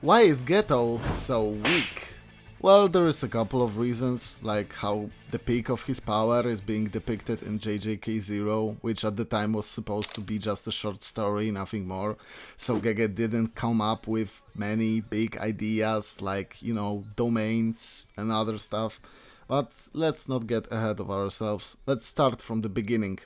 Why is Geto so weak? Well, there is a couple of reasons, like how the peak of his power is being depicted in JJK 0, which at the time was supposed to be just a short story, nothing more. So Gege didn't come up with many big ideas like, domains and other stuff. But let's not get ahead of ourselves. Let's start from the beginning.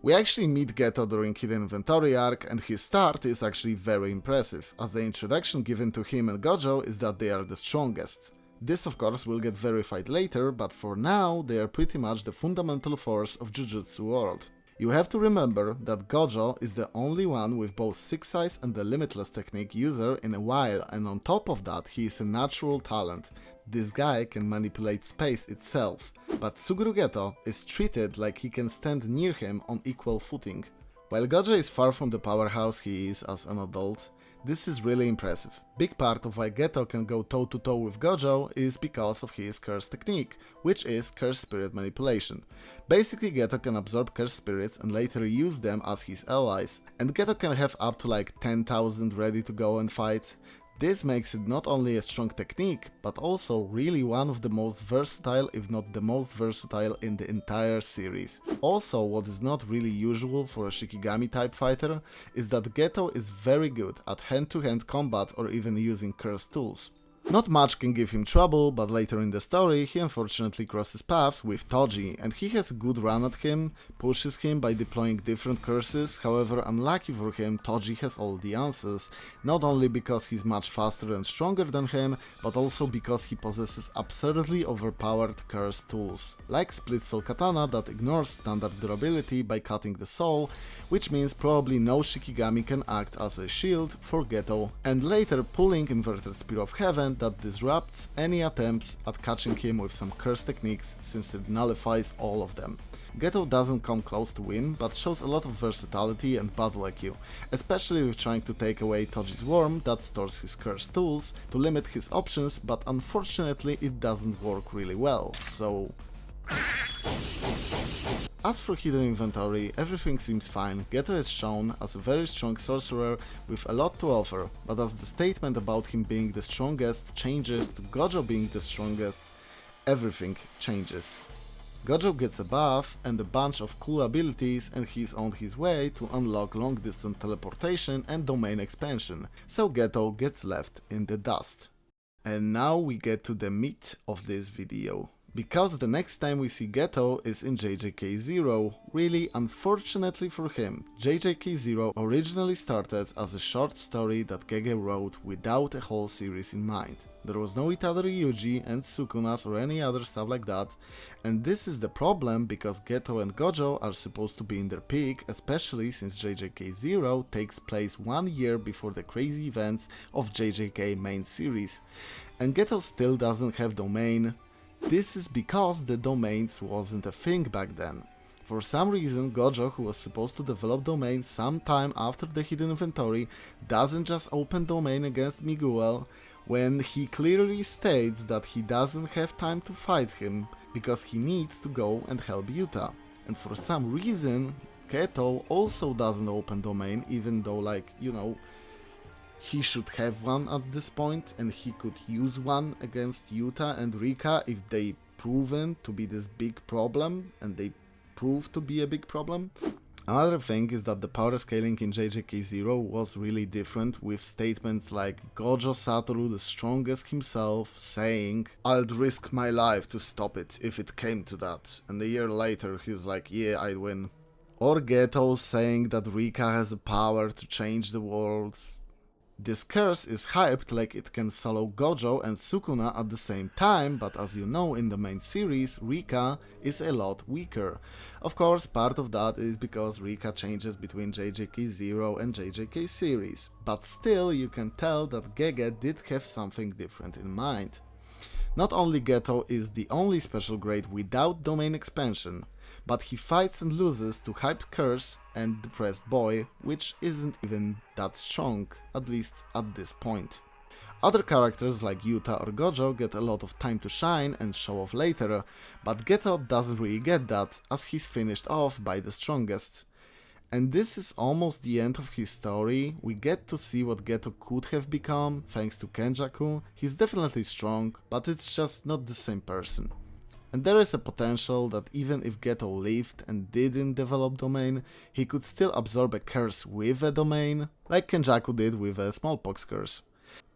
We actually meet Geto during Hidden Inventory arc, and his start is actually very impressive, as the introduction given to him and Gojo is that they are the strongest. This of course will get verified later, but for now they are pretty much the fundamental force of Jujutsu world. You have to remember that Gojo is the only one with both Six Eyes and the Limitless technique user in a while, and on top of that he is a natural talent. This guy can manipulate space itself, but Suguru Geto is treated like he can stand near him on equal footing. While Gojo is far from the powerhouse he is as an adult, this is really impressive. Big part of why Geto can go toe to toe with Gojo is because of his curse technique, which is curse spirit manipulation. Basically Geto can absorb curse spirits and later use them as his allies, and Geto can have up to like 10,000 ready to go and fight. This makes it not only a strong technique, but also really one of the most versatile, if not the most versatile in the entire series. Also, what is not really usual for a Shikigami type fighter is that Geto is very good at hand-to-hand combat or even using curse tools. Not much can give him trouble, but later in the story he unfortunately crosses paths with Toji, and he has a good run at him, pushes him by deploying different curses. However, unlucky for him, Toji has all the answers, not only because he's much faster and stronger than him, but also because he possesses absurdly overpowered curse tools, like Split Soul Katana that ignores standard durability by cutting the soul, which means probably no Shikigami can act as a shield for Geto, and later pulling Inverted Spear of Heaven that disrupts any attempts at catching him with some curse techniques since it nullifies all of them. Geto doesn't come close to win, but shows a lot of versatility and battle IQ, especially with trying to take away Toji's worm that stores his curse tools to limit his options, but unfortunately it doesn't work really well, so... As for Hidden Inventory, everything seems fine. Geto is shown as a very strong sorcerer with a lot to offer, but as the statement about him being the strongest changes to Gojo being the strongest, everything changes. Gojo gets a buff and a bunch of cool abilities, and he's on his way to unlock long distance teleportation and domain expansion, so Geto gets left in the dust. And now we get to the meat of this video. Because the next time we see Geto is in JJK 0, really unfortunately for him, JJK 0 originally started as a short story that Gege wrote without a whole series in mind. There was no Itadori Yuji and Sukunas or any other stuff like that, and this is the problem because Geto and Gojo are supposed to be in their peak, especially since JJK 0 takes place 1 year before the crazy events of JJK main series, and Geto still doesn't have domain. This is because the domains wasn't a thing back then. For some reason, Gojo, who was supposed to develop domain sometime after the Hidden Inventory, doesn't just open domain against Miguel when he clearly states that he doesn't have time to fight him because he needs to go and help Yuta. And for some reason, Geto also doesn't open domain, even though, he should have one at this point, and he could use one against Yuta and Rika if they proven to be this big problem, and they prove to be a big problem. Another thing is that the power scaling in JJK 0 was really different, with statements like Gojo Satoru the strongest himself saying, "I'd risk my life to stop it if it came to that," and a year later he's like, "Yeah, I'd win." Or Geto saying that Rika has the power to change the world. This curse is hyped like it can solo Gojo and Sukuna at the same time, but as you know in the main series, Rika is a lot weaker. Of course, part of that is because Rika changes between JJK 0 and JJK series, but still you can tell that Gege did have something different in mind. Not only Geto is the only special grade without domain expansion, but he fights and loses to Hyped Curse and Depressed Boy, which isn't even that strong, at least at this point. Other characters like Yuta or Gojo get a lot of time to shine and show off later, but Geto doesn't really get that, as he's finished off by the strongest. And this is almost the end of his story. We get to see what Geto could have become thanks to Kenjaku. He's definitely strong, but it's just not the same person. And there is a potential that even if Geto lived and didn't develop domain, he could still absorb a curse with a domain, like Kenjaku did with a smallpox curse.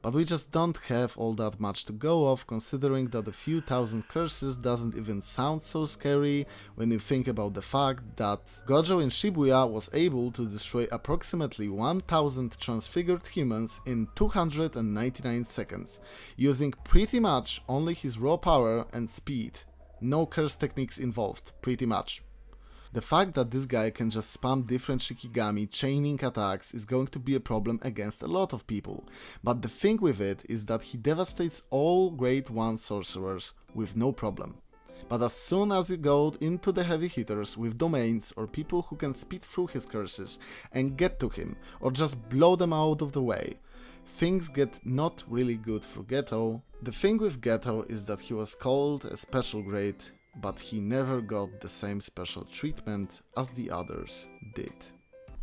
But we just don't have all that much to go off, considering that a few thousand curses doesn't even sound so scary when you think about the fact that Gojo in Shibuya was able to destroy approximately 1000 transfigured humans in 299 seconds, using pretty much only his raw power and speed. No curse techniques involved, pretty much. The fact that this guy can just spam different Shikigami chaining attacks is going to be a problem against a lot of people, but the thing with it is that he devastates all grade 1 sorcerers with no problem. But as soon as you go into the heavy hitters with domains or people who can speed through his curses and get to him, or just blow them out of the way, things get not really good for Geto. The thing with Geto is that he was called a special grade, but he never got the same special treatment as the others did.